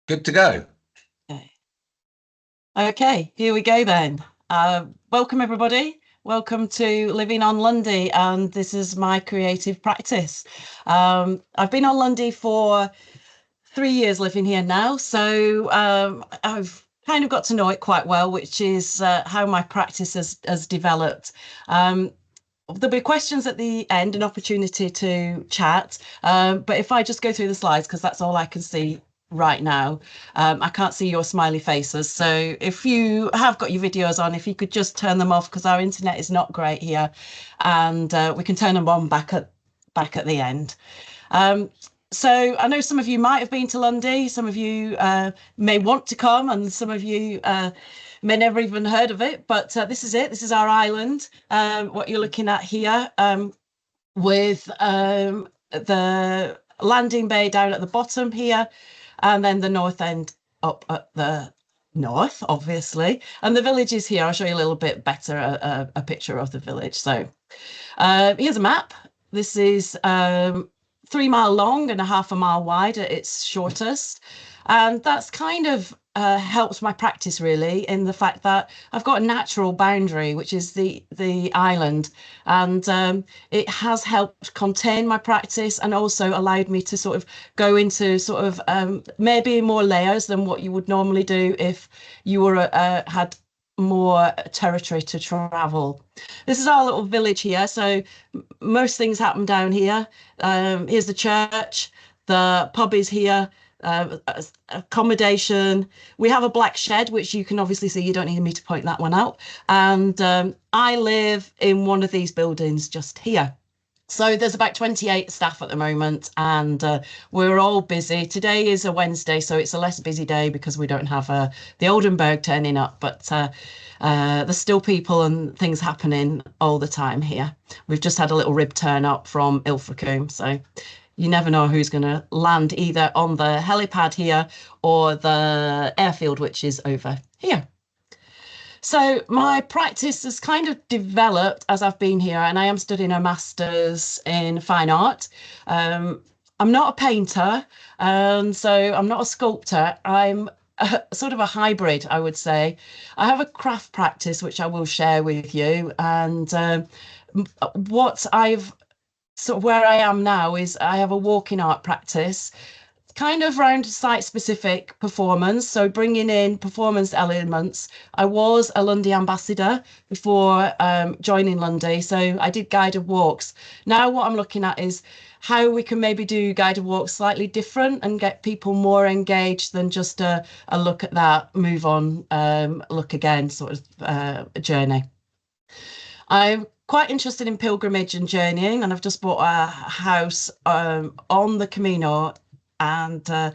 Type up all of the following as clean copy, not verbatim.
Good to go. Okay, Okay, here we go then. Welcome everybody. Welcome to Living on Lundy, and this is my creative practice. I've been on Lundy for 3 years living here now, so I've kind of got to know it quite well, which is how my practice has developed. Um, there'll be questions at the end, an opportunity to chat. But if I just go through the slides, because that's all I can see right now, I can't see your smiley faces. So if you have got your videos on, if you could just turn them off, because our internet is not great here, and we can turn them on back at the end. Um, so I know some of you might have been to Lundy, some of you may want to come, and some of you may never even heard of it. But this is it. This is our island. What you're looking at here, with the landing bay down at the bottom here, and then the north end up at the north, obviously. And the village is here. I'll show you a little bit better a picture of the village. So here's a map. This is 3 mile long and a half a mile wide at its shortest. And that's kind of helps my practice really in the fact that I've got a natural boundary, which is the island, and it has helped contain my practice and also allowed me to sort of go into sort of maybe more layers than what you would normally do if you were had more territory to travel. This is our little village here, so most things happen down here. Here's the church, the pub is here, accommodation. We have a black shed, which you can obviously see. You don't need me to point that one out. And I live in one of these buildings just here. So there's about 28 staff at the moment, and we're all busy. Today is a Wednesday, so it's a less busy day because we don't have the Oldenburg turning up, but there's still people and things happening all the time here. We've just had a little rib turn up from Ilfracombe, so you never know who's going to land either on the helipad here or the airfield, which is over here. So my practice has kind of developed as I've been here, and I am studying a master's in fine art. Um, I'm not a painter, and so I'm not a sculptor. I'm sort of a hybrid, I would say. I have a craft practice which I will share with you, and what I've sort of where I am now is I have a walking art practice kind of around site specific performance, so bringing in performance elements. I was a Lundy ambassador before joining Lundy, so I did guided walks. Now what I'm looking at is how we can maybe do guided walks slightly different and get people more engaged than just a look at that, move on, look again sort of journey. I'm quite interested in pilgrimage and journeying, and I've just bought a house on the Camino, and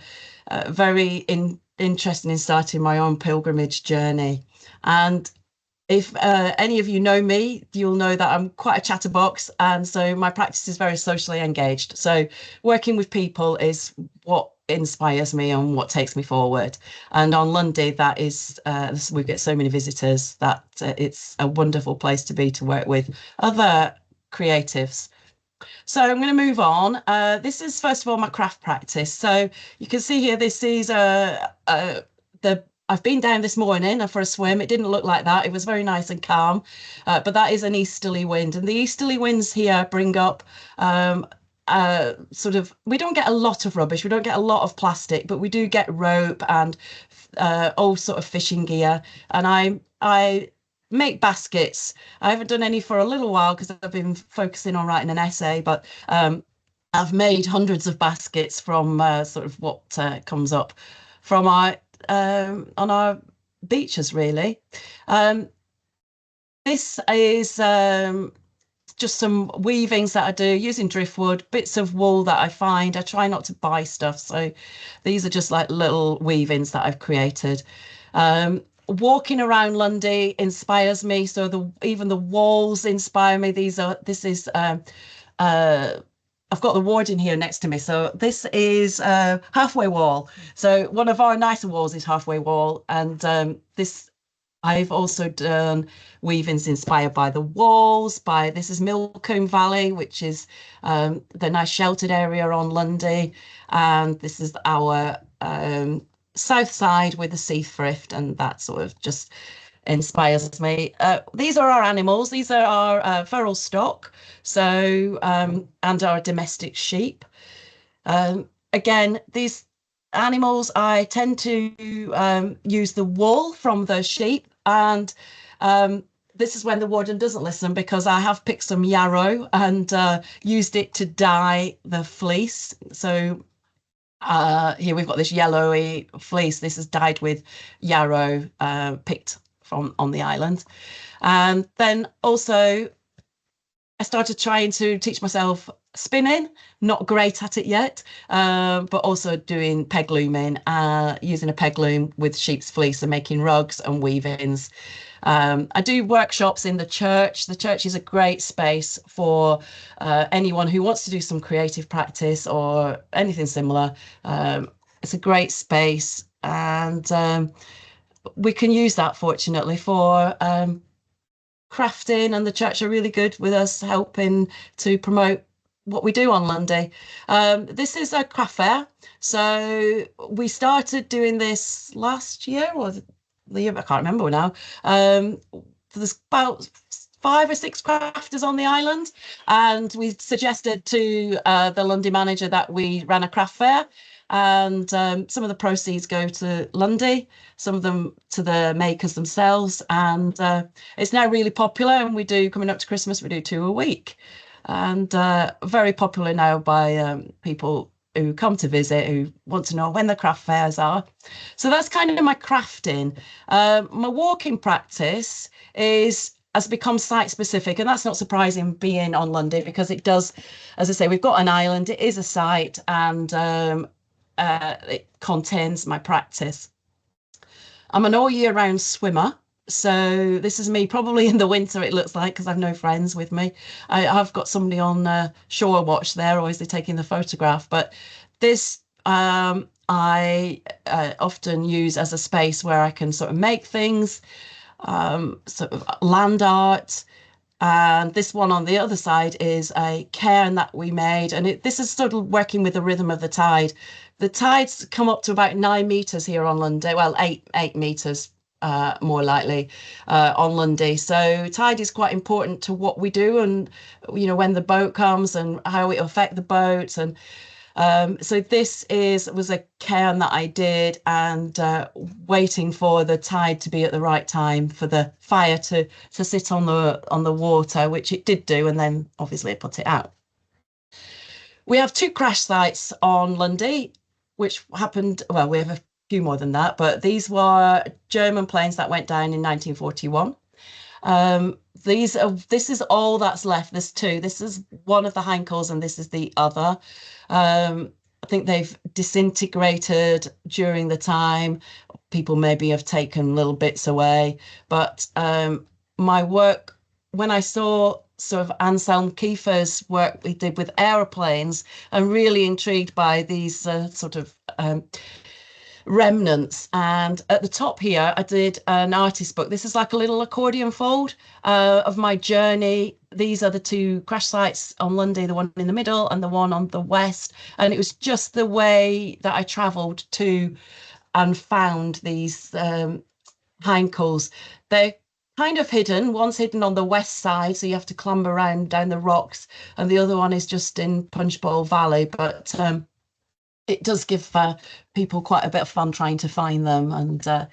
very interested in starting my own pilgrimage journey. And if any of you know me, you'll know that I'm quite a chatterbox, and so my practice is very socially engaged. So working with people is what inspires me and what takes me forward. And on Lundy, that is we get so many visitors that it's a wonderful place to be to work with other creatives. So I'm going to move on. This is first of all my craft practice. So you can see here, this is the I've been down this morning for a swim. It didn't look like that. It was very nice and calm, but that is an easterly wind, and the easterly winds here bring up sort of. We don't get a lot of rubbish. We don't get a lot of plastic, but we do get rope and all sort of fishing gear. And I make baskets. I haven't done any for a little while because I've been focusing on writing an essay, but I've made hundreds of baskets from sort of what comes up from our on our beaches, really. Um, this is just some weavings that I do using driftwood, bits of wool that I find. I try not to buy stuff, so these are just like little weavings that I've created. Walking around Lundy inspires me, so the even the walls inspire me. This is uh, I've got the warden here next to me, so this is halfway wall. So one of our nicer walls is halfway wall, and this I've also done weavings inspired by the walls. By this is Milcombe Valley, which is the nice sheltered area on Lundy, and this is our south side with the sea thrift, and that sort of just inspires me. These are our animals. These are our feral stock, so and our domestic sheep. Again, these animals, I tend to use the wool from the sheep, and this is when the warden doesn't listen, because I have picked some yarrow and used it to dye the fleece. So here we've got this yellowy fleece. This is dyed with yarrow picked from on the island. And then also I started trying to teach myself spinning, not great at it yet, but also doing peg looming, using a peg loom with sheep's fleece and making rugs and weavings. I do workshops in the church. The church is a great space for anyone who wants to do some creative practice or anything similar. It's a great space, and we can use that, fortunately, for crafting, and the church are really good with us helping to promote what we do on Lundy. This is a craft fair. So we started doing this last year or the year, I can't remember now. There's about 5 or 6 crafters on the island, and we suggested to the Lundy manager that we ran a craft fair, and some of the proceeds go to Lundy, some of them to the makers themselves, and it's now really popular, and we do, coming up to Christmas, we do 2 a week, and very popular now by people who come to visit, who want to know when the craft fairs are. So that's kind of my crafting. My walking practice has become site specific, and that's not surprising being on Lundy, because it does, as I say, we've got an island, it is a site, and it contains my practice. I'm an all year round swimmer. So this is me probably in the winter, it looks like, because I've no friends with me. I've got somebody on shore watch there, obviously taking the photograph. But this I often use as a space where I can sort of make things, sort of land art. And this one on the other side is a cairn that we made. And this is sort of working with the rhythm of the tide. The tides come up to about 9 meters here on Lundy. Well, eight meters more likely on Lundy. So tide is quite important to what we do, and when the boat comes and how it will affect the boat. And so this was a cairn that I did, and waiting for the tide to be at the right time for the fire to sit on the water, which it did do, and then obviously it put it out. We have 2 crash sites on Lundy, which happened, well, we have a few more than that, but these were German planes that went down in 1941. This is all that's left. There's 2. This is one of the Heinkels, and this is the other. I think they've disintegrated during the time. People maybe have taken little bits away, but my work, when I saw sort of Anselm Kiefer's work we did with aeroplanes, I'm really intrigued by these sort of remnants. And at the top here, I did an artist book. This is like a little accordion fold of my journey. These are the 2 crash sites on Lundy, the one in the middle and the one on the west. And it was just the way that I travelled to and found these Heinkels. They're kind of hidden. One's hidden on the west side, so you have to climber around down the rocks, and the other one is just in Punchbowl Valley. But it does give people quite a bit of fun trying to find them, and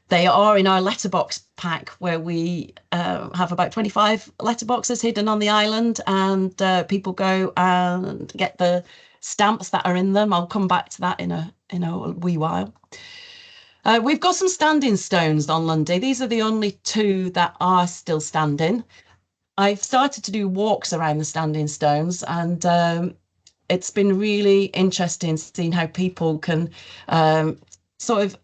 they are in our letterbox pack, where we have about 25 letterboxes hidden on the island, and people go and get the stamps that are in them. I'll come back to that in a wee while. We've got some standing stones on Lundy. These are the only 2 that are still standing. I've started to do walks around the standing stones, and it's been really interesting seeing how people can sort of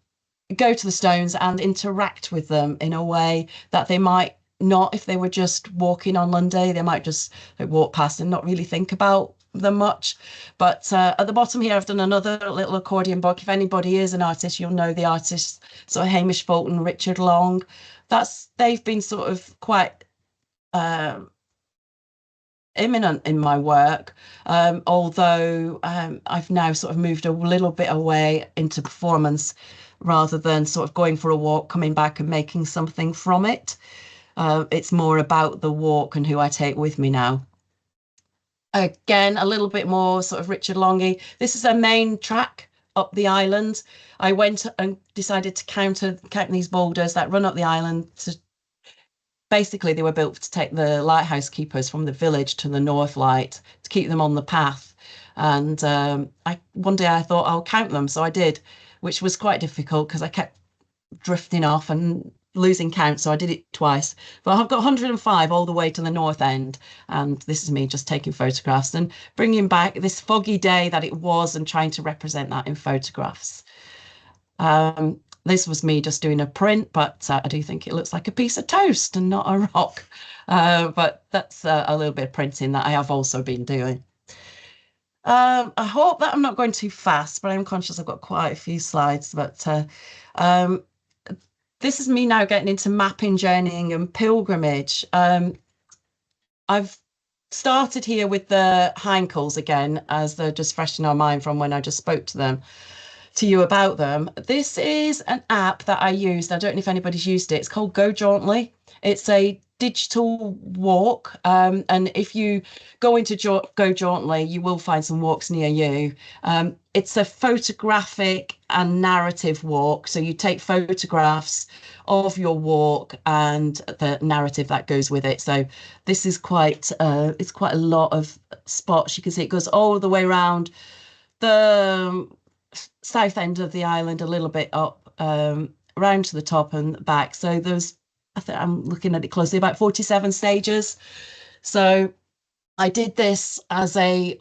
go to the stones and interact with them in a way that they might not if they were just walking on Lundy. They might just walk past and not really think about them much. But at the bottom here, I've done another little accordion book. If anybody is an artist, you'll know the artists, so Hamish Fulton, Richard Long. They've been sort of quite imminent in my work, although I've now sort of moved a little bit away into performance rather than sort of going for a walk, coming back and making something from it. It's more about the walk and who I take with me now. Again, a little bit more sort of Richard Longy. This is a main track up the island. I went and decided to count these boulders that run up the island. Basically, they were built to take the lighthouse keepers from the village to the North Light to keep them on the path. And one day I thought I'll count them, so I did, which was quite difficult because I kept drifting off and losing count, so I did it twice. But I've got 105 all the way to the north end, and this is me just taking photographs and bringing back this foggy day that it was and trying to represent that in photographs. This was me just doing a print, but I do think it looks like a piece of toast and not a rock. But that's a little bit of printing that I have also been doing. I hope that I'm not going too fast, but I'm conscious I've got quite a few slides. But this is me now getting into mapping, journeying, and pilgrimage. I've started here with the Heinkels again, as they're just fresh in our mind from when I just spoke to you about them. This is an app that I used. I don't know if anybody's used it. It's called Go Jauntly. It's a digital walk. And if you go into Go Jauntly, you will find some walks near you. It's a photographic and narrative walk. So you take photographs of your walk and the narrative that goes with it. So this is it's quite a lot of spots. You can see it goes all the way around the south end of the island, a little bit up, round to the top and back. So there's, I think I'm looking at it closely, about 47 stages. So I did this as a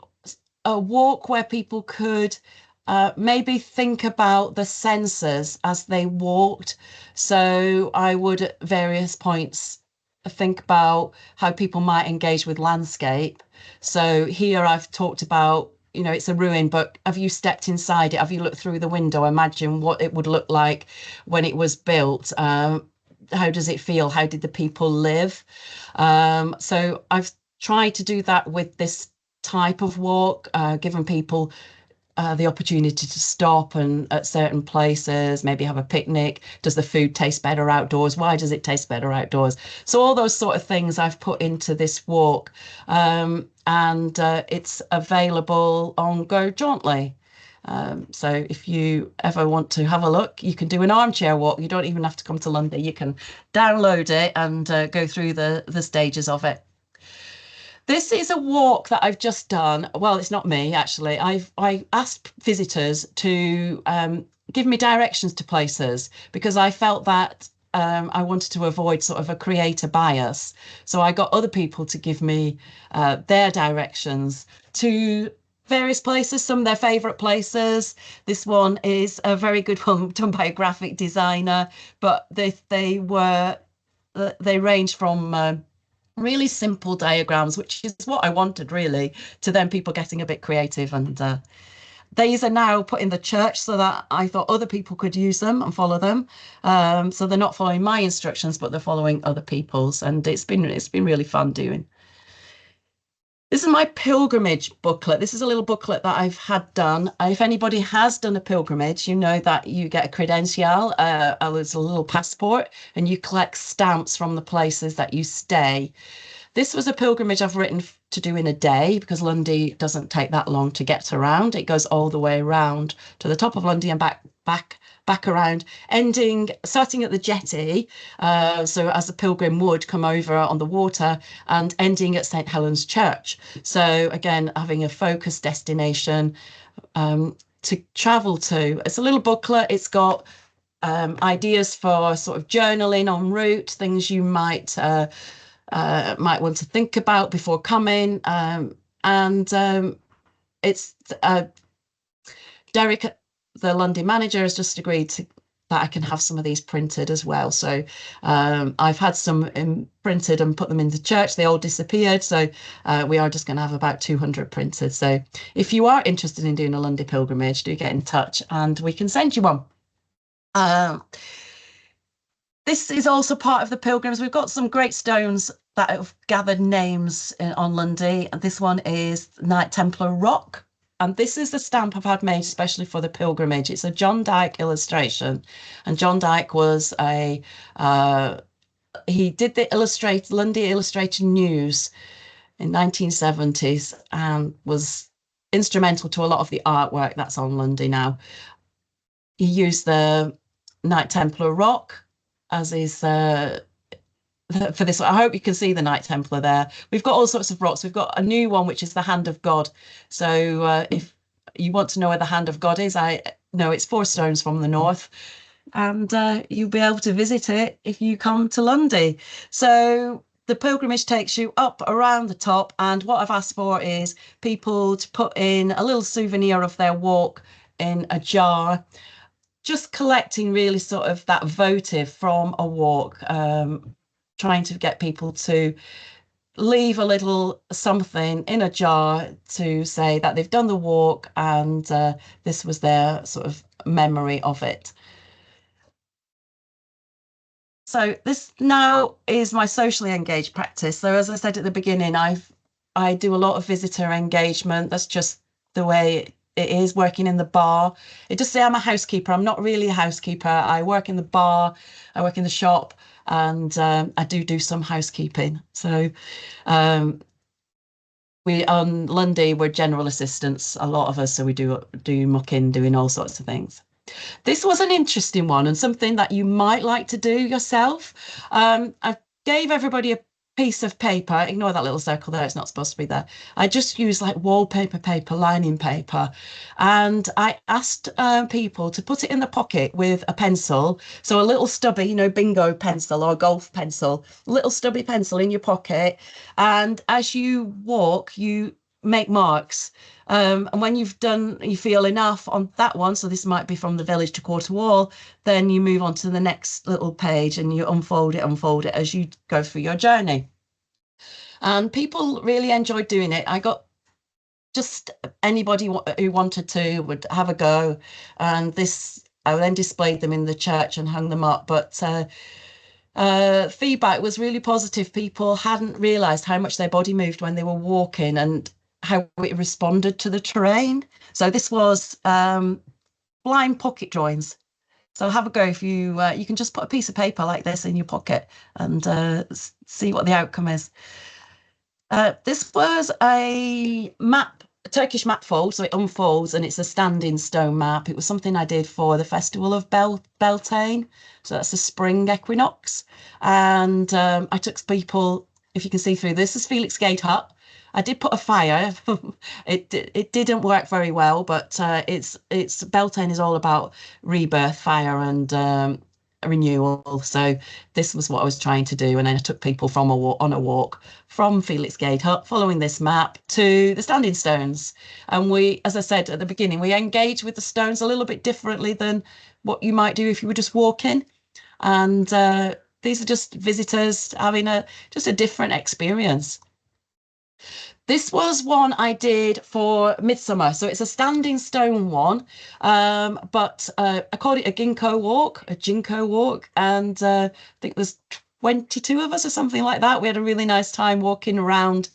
walk where people could maybe think about the senses as they walked. So I would at various points think about how people might engage with landscape. So here I've talked about, you know, it's a ruin, but have you stepped inside it? Have you looked through the window? Imagine what it would look like when it was built. How does it feel? How did the people live? So I've tried to do that with this type of walk, giving people the opportunity to stop and at certain places, maybe have a picnic. Does the food taste better outdoors? Why does it taste better outdoors? So all those sort of things I've put into this walk, and it's available on Go Jauntly. So if you ever want to have a look, you can do an armchair walk. You don't even have to come to Lundy. You can download it and go through the stages of it. This is a walk that I've just done. Well, it's not me, actually. I asked visitors to give me directions to places because I felt that I wanted to avoid sort of a creator bias. So I got other people to give me their directions to various places, some of their favorite places. This one is a very good one done by a graphic designer, but they ranged from really simple diagrams, which is what I wanted really, to then people getting a bit creative. And these are now put in the church so that I thought other people could use them and follow them. So they're not following my instructions, but they're following other people's. And it's been really fun doing. This is my pilgrimage booklet. This is a little booklet that I've had done. If anybody has done a pilgrimage, you know that you get a credential, it's a little passport, and you collect stamps from the places that you stay. This was a pilgrimage I've written to do in a day because Lundy doesn't take that long to get around. It goes all the way around to the top of Lundy and back around, starting at the jetty, so as a pilgrim would come over on the water, and ending at St Helens Church. So again, having a focused destination to travel to. It's a little booklet. It's got ideas for sort of journaling en route, things you might want to think about before coming, and it's Derek, the Lundy manager, has just agreed that I can have some of these printed as well. So I've had some printed and put them in the church. They all disappeared. So we are just going to have about 200 printed. So if you are interested in doing a Lundy pilgrimage, do get in touch and we can send you one. This is also part of the pilgrims. We've got some great stones that have gathered names on Lundy. And this one is Knight Templar Rock. And this is the stamp I've had made especially for the pilgrimage. It's a John Dyke illustration. And John Dyke was he did the Lundy Illustrated News in 1970s and was instrumental to a lot of the artwork that's on Lundy now. He used the Knight Templar Rock as his for this. I hope you can see the Knight Templar there. We've got all sorts of rocks. We've got a new one, which is the Hand of God. So if you want to know where the Hand of God is, I know it's 4 stones from the north. And you'll be able to visit it if you come to Lundy. So the pilgrimage takes you up around the top. And what I've asked for is people to put in a little souvenir of their walk in a jar, just collecting really sort of that votive from a walk, trying to get people to leave a little something in a jar to say that they've done the walk and this was their sort of memory of it. So this now is my socially engaged practice. So as I said at the beginning, I do a lot of visitor engagement. That's just the way it is working in the bar. It just say I'm a housekeeper. I'm not really a housekeeper. I work in the bar, I work in the shop, and I do some housekeeping. So we on Lundy, we're general assistants, a lot of us. So we do mucking, doing all sorts of things. This was an interesting one and something that you might like to do yourself. I gave everybody a piece of paper. Ignore that little circle there. It's not supposed to be there. I just used like wallpaper paper, lining paper. And I asked people to put it in the pocket with a pencil. So a little stubby, bingo pencil or golf pencil, little stubby pencil in your pocket. And as you walk, you make marks. And when you've done, you feel enough on that one, so this might be from the village to Quarter Wall, then you move on to the next little page and you unfold it as you go through your journey. And people really enjoyed doing it. I got just anybody who wanted to would have a go. And I then displayed them in the church and hung them up. But feedback was really positive. People hadn't realised how much their body moved when they were walking and how it responded to the terrain. So this was blind pocket drawings. So have a go if you can just put a piece of paper like this in your pocket and see what the outcome is. This was a map, a Turkish map fold, so it unfolds and it's a standing stone map. It was something I did for the festival of Beltane, so that's the spring equinox. And I took people, if you can see through this, is Felix Gate Hut. I did put a fire. It didn't work very well, but it's Beltane is all about rebirth, fire, and renewal. So this was what I was trying to do, and then I took people on a walk from Felix Gate Hut, following this map to the standing stones. And we, as I said at the beginning, we engage with the stones a little bit differently than what you might do if you were just walking. And these are just visitors having just a different experience. This was one I did for Midsummer. So it's a standing stone one, but I called it a ginkgo walk. And I think there's 22 of us or something like that. We had a really nice time walking around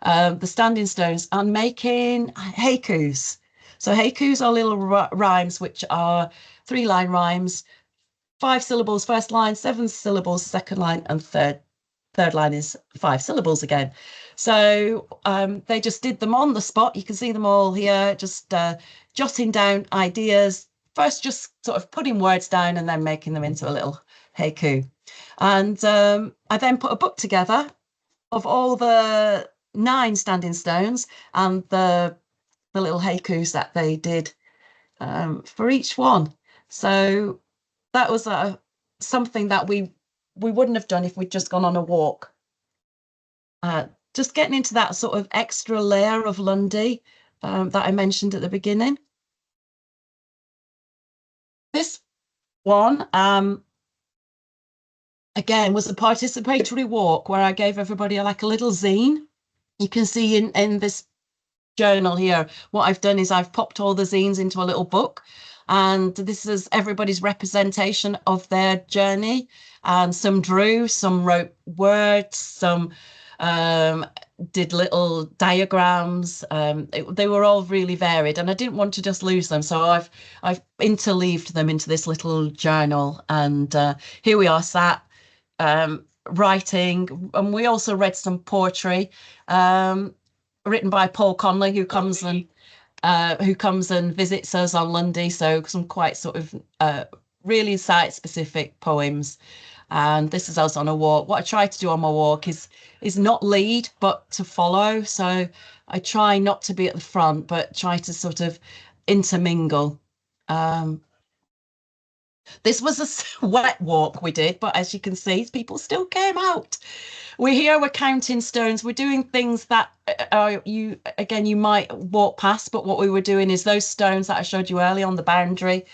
the standing stones and making haikus. So haikus are little rhymes, which are 3-line rhymes, 5 syllables first line, 7 syllables second line, and third line is 5 syllables again. So they just did them on the spot. You can see them all here, just jotting down ideas, first just sort of putting words down and then making them into a little haiku. And I then put a book together of all the 9 standing stones and the little haikus that they did for each one. So that was something that we wouldn't have done if we'd just gone on a walk. Just getting into that sort of extra layer of Lundy that I mentioned at the beginning. This one, again, was a participatory walk where I gave everybody like a little zine. You can see in this journal here, what I've done is I've popped all the zines into a little book. And this is everybody's representation of their journey. And some drew, some wrote words, some um, did little diagrams. They were all really varied, and I didn't want to just lose them, so I've interleaved them into this little journal. And here we are, sat writing, and we also read some poetry um, written by Paul Conley, who comes and visits us on Lundy. So some quite sort of really site-specific poems. And this is us on a walk. What I try to do on my walk is not lead, but to follow. So I try not to be at the front, but try to sort of intermingle. Um, this was a wet walk we did, but as you can see, people still came out. We're here, we're counting stones, we're doing things that you might walk past, but what we were doing is those stones that I showed you earlier on the boundary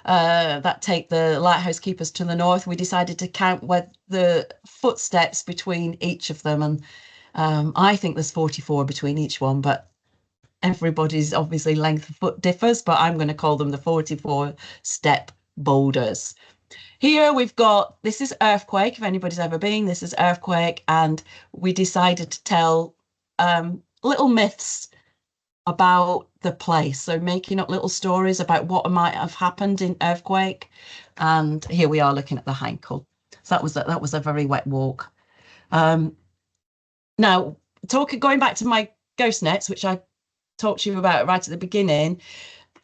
that take the lighthouse keepers to the north. We decided to count where the footsteps between each of them, and I think there's 44 between each one, but everybody's obviously length of foot differs, but I'm going to call them the 44 step boulders. Here we've got, this is Earthquake, if anybody's ever been, this is Earthquake, and we decided to tell little myths about the place. So making up little stories about what might have happened in Earthquake. And here we are looking at the Heinkel. So that was a very wet walk. Now, going back to my ghost nets, which I talked to you about right at the beginning,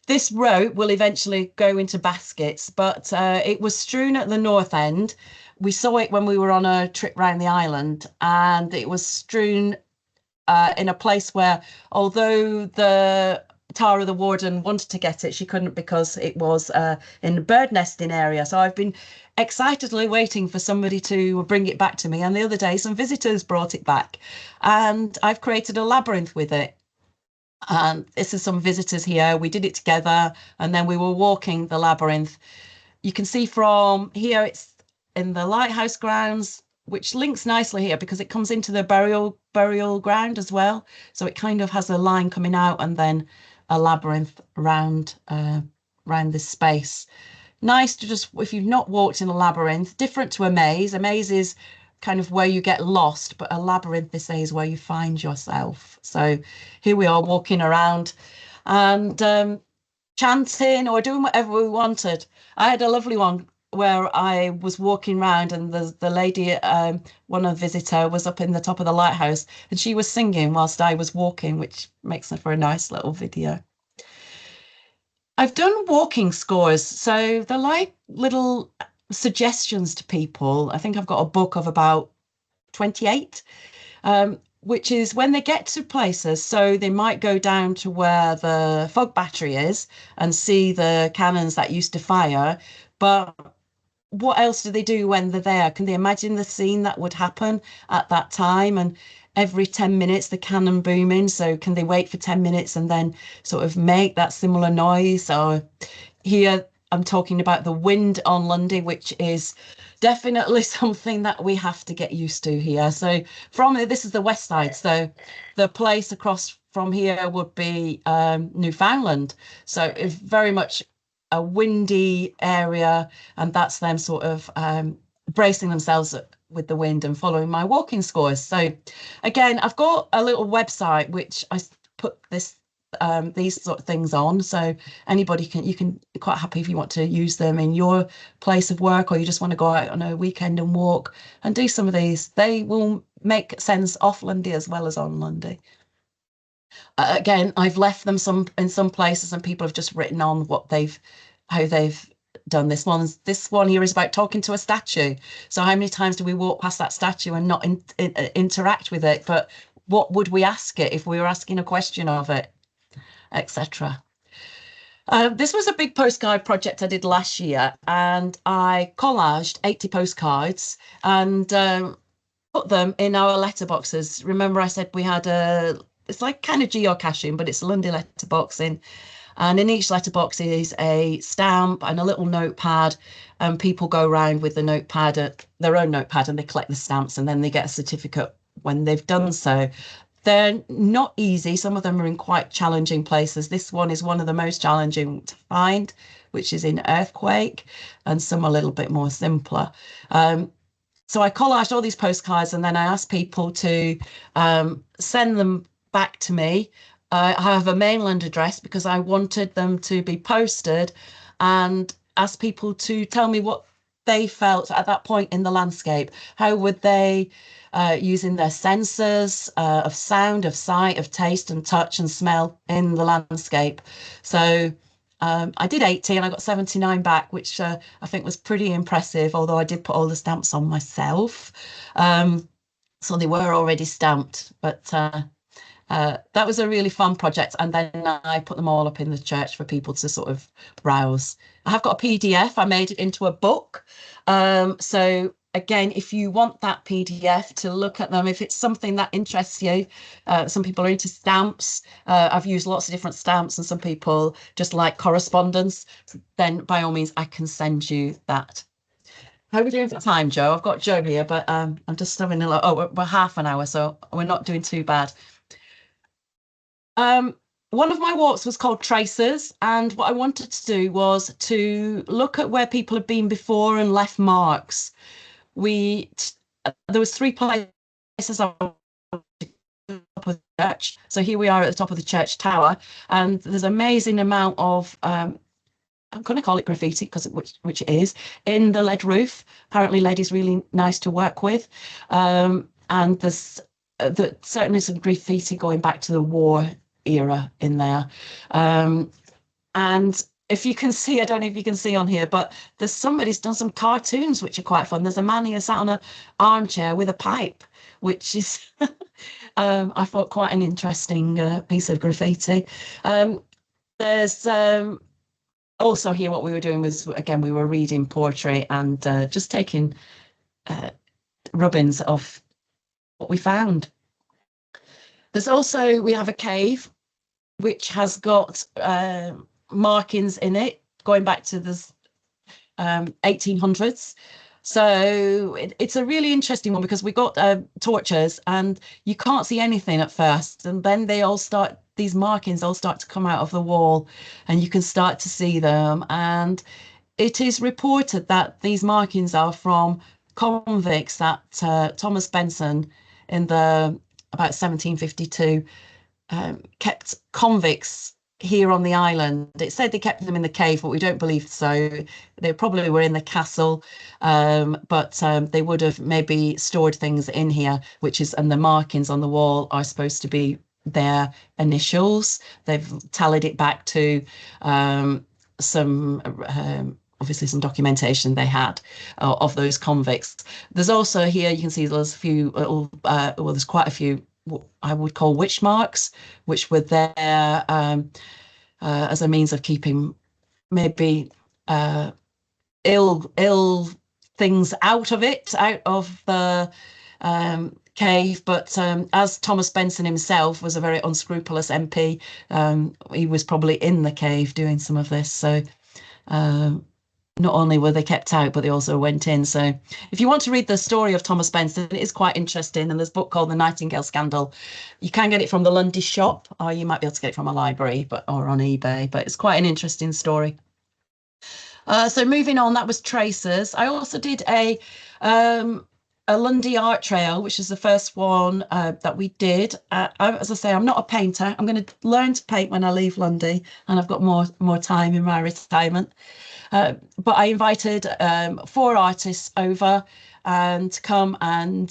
this rope will eventually go into baskets, but it was strewn at the north end. We saw it when we were on a trip around the island, and it was strewn in a place where, although the Tara, the warden, wanted to get it, she couldn't because it was in the bird nesting area. So I've been excitedly waiting for somebody to bring it back to me. And the other day, some visitors brought it back, and I've created a labyrinth with it. And this is some visitors here. We did it together, and then we were walking the labyrinth. You can see from here, it's in the lighthouse grounds, which links nicely here because it comes into the burial ground as well. So it kind of has a line coming out and then a labyrinth around this space. Nice to just, if you've not walked in a labyrinth, different to a maze. A maze is kind of where you get lost, but a labyrinth, they say, is where you find yourself. So here we are walking around and chanting or doing whatever we wanted. I had a lovely one where I was walking around, and the lady, one of the visitor, was up in the top of the lighthouse, and she was singing whilst I was walking, which makes it for a nice little video. I've done walking scores, so they're like little suggestions to people. I think I've got a book of about 28, which is when they get to places. So they might go down to where the fog battery is and see the cannons that used to fire. But what else do they do when they're there? Can they imagine the scene that would happen at that time? And every 10 minutes, the cannon booming. So can they wait for 10 minutes and then sort of make that similar noise? Or here, I'm talking about the wind on Lundy, which is definitely something that we have to get used to here. So this is the west side. So the place across from here would be Newfoundland. So it's very much a windy area, and that's them sort of bracing themselves with the wind and following my walking scores. So again, I've got a little website which I put these sort of things on, so anybody you can quite happy if you want to use them in your place of work, or you just want to go out on a weekend and walk and do some of these. They will make sense off Lundy as well as on Lundy. Again, I've left them in some places, and people have just written on how they've done this one. This one here is about talking to a statue. So how many times do we walk past that statue and not interact with it? But what would we ask it if we were asking a question of it, etc. This was a big postcard project I did last year, and I collaged 80 postcards and put them in our letterboxes. Remember, I said we had it's like kind of geocaching, but it's Lundy letterboxing. And in each letterbox is a stamp and a little notepad, and people go around with the notepad, their own notepad, and they collect the stamps, and then they get a certificate when they've done so. They're not easy. Some of them are in quite challenging places. This one is one of the most challenging to find, which is in earthquake, and some a little bit more simpler. So I collaged all these postcards, and then I asked people to send them back to me. I have a mainland address because I wanted them to be posted, and asked people to tell me what they felt at that point in the landscape. How would they, using their senses of sound, of sight, of taste and touch and smell in the landscape? So I did 80 and I got 79 back, which I think was pretty impressive, although I did put all the stamps on myself. So they were already stamped, but that was a really fun project. And then I put them all up in the church for people to sort of browse. I have got a PDF. I made it into a book. So again, if you want that PDF to look at them, if it's something that interests you, some people are into stamps. I've used lots of different stamps, and some people just like correspondence. Then by all means, I can send you that. How are we doing for time, Joe? I've got Joe here, but I'm just having a look. Oh, we're half an hour, so we're not doing too bad. One of my walks was called Traces, and what I wanted to do was to look at where people had been before and left marks. There was 3 places on the top of the church. So here we are at the top of the church tower, and there's an amazing amount of I'm going to call it graffiti because which it is, in the lead roof. Apparently lead is really nice to work with, and there's certainly some graffiti going back to the war era in there. And if you can see, I don't know if you can see on here, but there's somebody's done some cartoons which are quite fun. There's a man here sat on an armchair with a pipe, which is I thought quite an interesting piece of graffiti. There's also here what we were doing was, again, we were reading poetry and just taking rubbings of what we found. There's also, we have a cave which has got markings in it going back to the 1800s. So it's a really interesting one because we got torches and you can't see anything at first, and then these markings all start to come out of the wall and you can start to see them. And it is reported that these markings are from convicts that Thomas Benson in about 1752 kept convicts here on the island. It said they kept them in the cave, but we don't believe so. They probably were in the castle, but they would have maybe stored things in here, and the markings on the wall are supposed to be their initials. They've tallied it back to some obviously some documentation they had of those convicts. There's also here, you can see there's a few, there's quite a few I would call witch marks, which were there as a means of keeping maybe ill things out of the cave. But as Thomas Benson himself was a very unscrupulous MP, he was probably in the cave doing some of this. So not only were they kept out, but they also went in. So if you want to read the story of Thomas Benson, it is quite interesting. And there's a book called The Nightingale Scandal. You can get it from the Lundy shop, or you might be able to get it from a library or on eBay. But it's quite an interesting story. So moving on, that was Traces. I also did a Lundy art trail, which is the first one that we did. As I say, I'm not a painter. I'm going to learn to paint when I leave Lundy, and I've got more time in my retirement. But I invited 4 artists over and to come and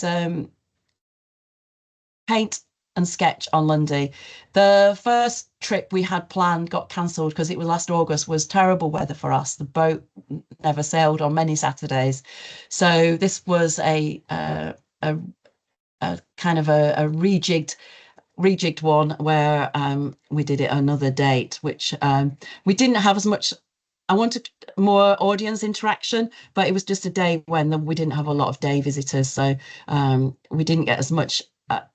paint and sketch on Lundy. The first trip we had planned got cancelled because it was last August, was terrible weather for us. The boat never sailed on many Saturdays. So this was a kind of a rejigged one where we did it another date, which we didn't have as much. I wanted more audience interaction, but it was just a day when we didn't have a lot of day visitors. So we didn't get as much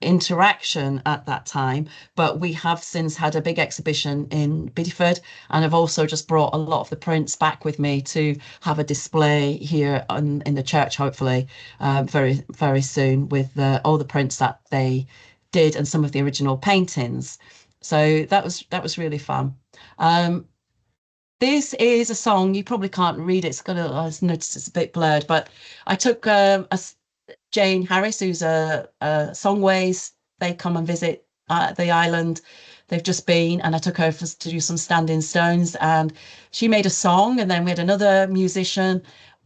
interaction at that time. But we have since had a big exhibition in Bideford, and I've also just brought a lot of the prints back with me to have a display here in the church, hopefully very, very soon, with all the prints that they did and some of the original paintings. So that was really fun. this is a song you probably can't read. It's got a, I noticed it's a bit blurred, but I took Jane Harris, who's a Songways. They come and visit the island. They've just been, and I took her to do some standing stones, and she made a song. And then we had another musician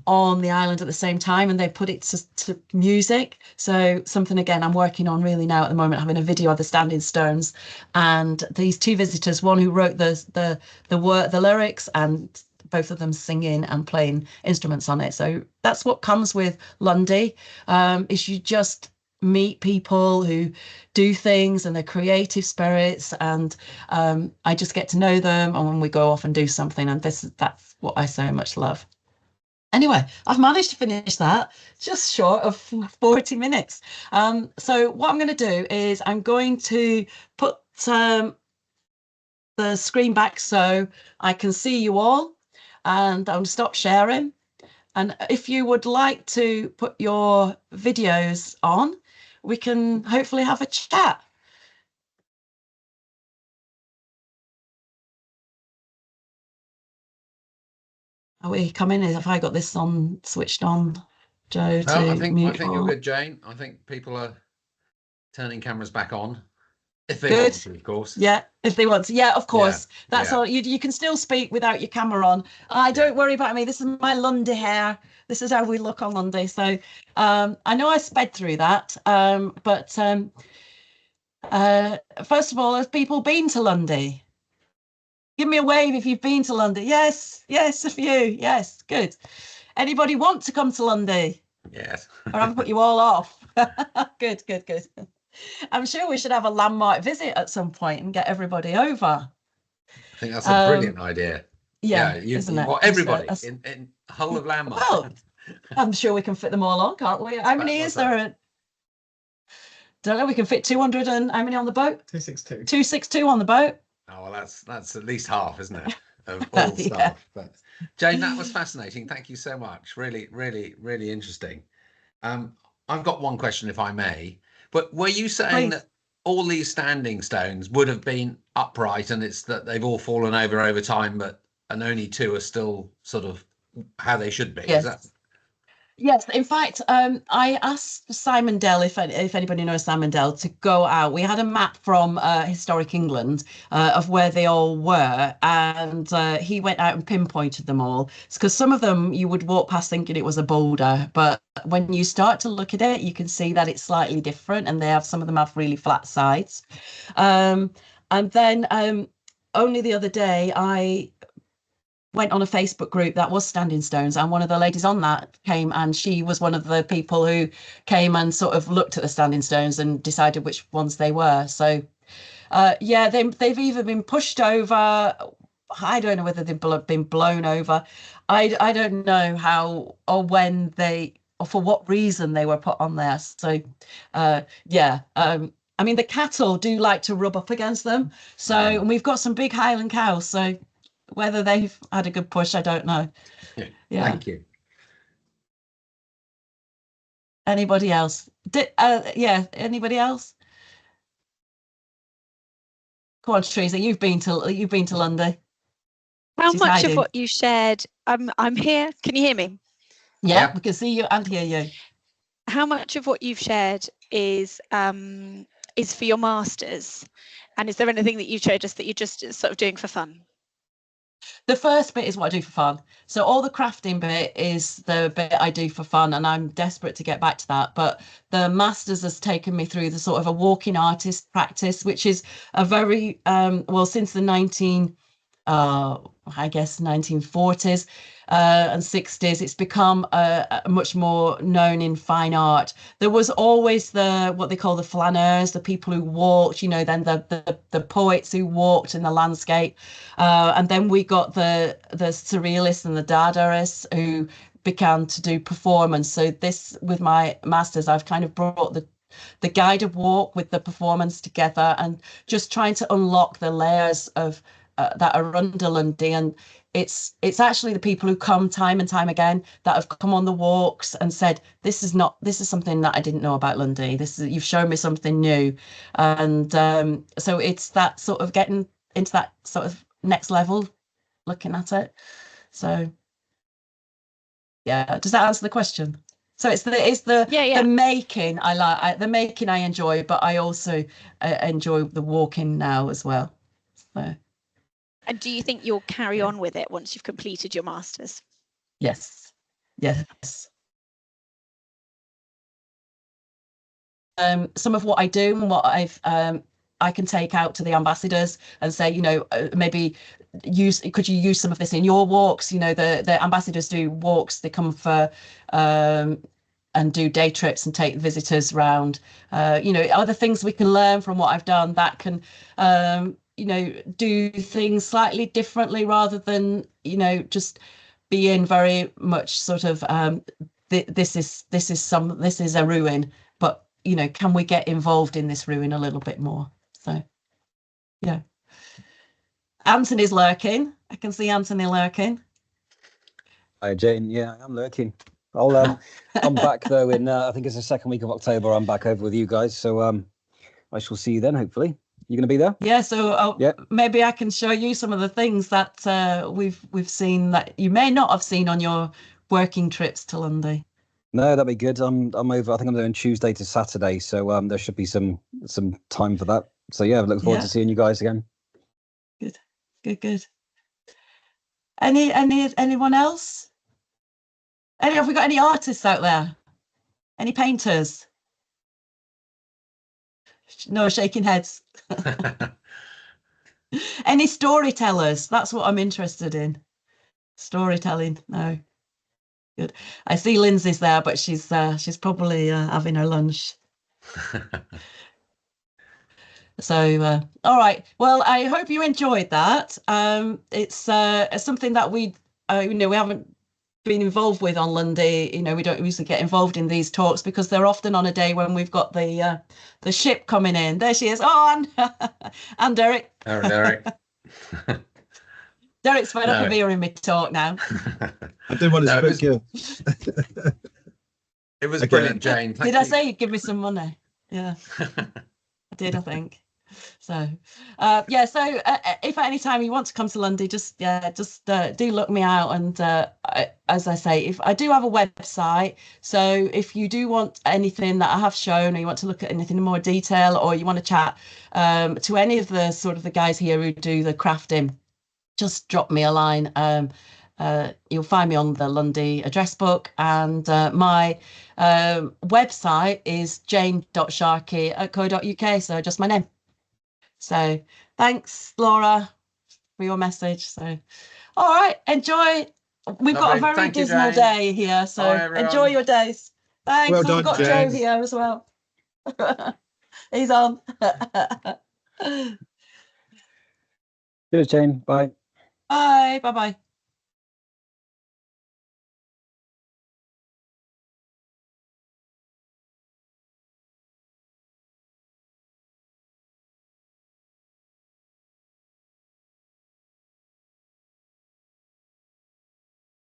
on the island at the same time, and they put it to music. So something again I'm working on really now at the moment, having a video of the standing stones, and these two visitors, one who wrote the lyrics, and both of them singing and playing instruments on it. So that's what comes with Lundy, is you just meet people who do things and they're creative spirits, and I just get to know them, and when we go off and do something, and that's what I so much love. Anyway, I've managed to finish that just short of 40 minutes. So what I'm going to do is I'm going to put the screen back so I can see you all, and I'm going to stop sharing. And if you would like to put your videos on, we can hopefully have a chat. Are we coming? Have I got this on switched on, Joe? No, I think you're good, Jane. I think people are turning cameras back on. If they want to, of course. Yeah, if they want to. Yeah, of course. That's all. You can still speak without your camera on. Don't worry about me. This is my Lundy hair. This is how we look on Lundy. So I know I sped through that. But first of all, have people been to Lundy? Give me a wave if you've been to Lundy. Yes, a few. Yes, good. Anybody want to come to Lundy? Yes. Or have I put you all off? Good. I'm sure we should have a landmark visit at some point and get everybody over. I think that's a brilliant idea. Yeah, isn't it? Well, everybody in the whole of Landmark. Well, I'm sure we can fit them all on, can't we? How many is there? Don't know. We can fit 200 and how many on the boat? 262. 262 on the boat. Oh, well, that's at least half, isn't it? Of all staff. But Jane, that was fascinating. Thank you so much. Really, really, really interesting. I've got one question, if I may. But were you saying that all these standing stones would have been upright, and it's that they've all fallen over time, and only two are still sort of how they should be? Yes. Is that... Yes, in fact, I asked Simon Dell, if anybody knows Simon Dell, to go out. We had a map from Historic England of where they all were, and he went out and pinpointed them all. Because some of them you would walk past thinking it was a boulder, but when you start to look at it, you can see that it's slightly different, and some of them have really flat sides. And then only the other day, I went on a Facebook group that was Standing Stones, and one of the ladies on that came, and she was one of the people who came and sort of looked at the Standing Stones and decided which ones they were. So they've either been pushed over. I don't know whether they've been blown over. I don't know how or when or for what reason they were put on there. So I mean, the cattle do like to rub up against them. So, and we've got some big Highland cows, so whether they've had a good push, I don't know. Yeah. Thank you. Anybody else? Anybody else? Come on, Teresa, you've been to Lundy. How much of what you shared? I'm here. Can you hear me? Yeah, we can see you and hear you. How much of what you've shared is for your masters, and is there anything that you've showed us that you're just sort of doing for fun? The first bit is what I do for fun. So all the crafting bit is the bit I do for fun, and I'm desperate to get back to that. But the masters has taken me through the sort of a walking artist practice, which is a very since the 1940s and 60s, it's become a much more known in fine art. There was always what they call the flaneurs, the people who walked, then the poets who walked in the landscape, and then we got the surrealists and the dadaists who began to do performance. So this, with my masters, I've kind of brought the guided walk with the performance together, and just trying to unlock the layers of that are under Lundy. And it's actually the people who come time and time again that have come on the walks and said, this is something that I didn't know about Lundy. You've shown me something new. And so it's that sort of getting into that sort of next level looking at it. So yeah, does that answer the question? So it's the making I like, the making I enjoy, but I also enjoy the walking now as well. So. And do you think you'll carry on with it once you've completed your masters? Yes. Some of what I do and what I can take out to the ambassadors and say, you know, maybe could you use some of this in your walks? You know, the ambassadors do walks, they come for and do day trips and take visitors around. You know, other things we can learn from what I've done that can you know, do things slightly differently rather than, you know, just being very much sort of this is a ruin, but you know, can we get involved in this ruin a little bit more? So yeah. Anthony's lurking. I can see Anthony lurking. Hi Jane, yeah, I'm lurking. I'm back though in I think it's the second week of October. I'm back over with you guys, so I shall see you then, hopefully. You gonna be there? Yeah, so maybe I can show you some of the things that we've seen that you may not have seen on your working trips to Lundy. No, that'd be good. I'm over. I think I'm doing Tuesday to Saturday, so there should be some time for that. So yeah, look forward to seeing you guys again. Good. Anyone else? Have we got any artists out there? Any painters? No, shaking heads. Any storytellers? That's what I'm interested in. Storytelling. No. Good. I see Lindsay's there, but she's probably having her lunch. So all right. Well, I hope you enjoyed that. It's something that we you know, we haven't been involved with on Lundy. You know, we don't usually get involved in these talks because they're often on a day when we've got the ship coming in. There she is. Oh, and Derek. Derek. Derek's fed up of hearing me talk now. I didn't want to spook you. It was brilliant, Jane. Did I say you'd give me some money? Yeah, I did, I think. So yeah, so if at any time you want to come to Lundy, just do look me out. And as I say, if I do have a website, so if you do want anything that I have shown, or you want to look at anything in more detail, or you want to chat to any of the sort of the guys here who do the crafting, just drop me a line. You'll find me on the Lundy address book, and my website is jane.sharkey.co.uk, so just my name. So thanks, Laura, for your message. So all right, enjoy. We've got a very dismal day here, so enjoy your days. Thanks. Well done, We've got Jane. Joe here as well. He's on. Cheers, Jane. Bye. Bye. Bye.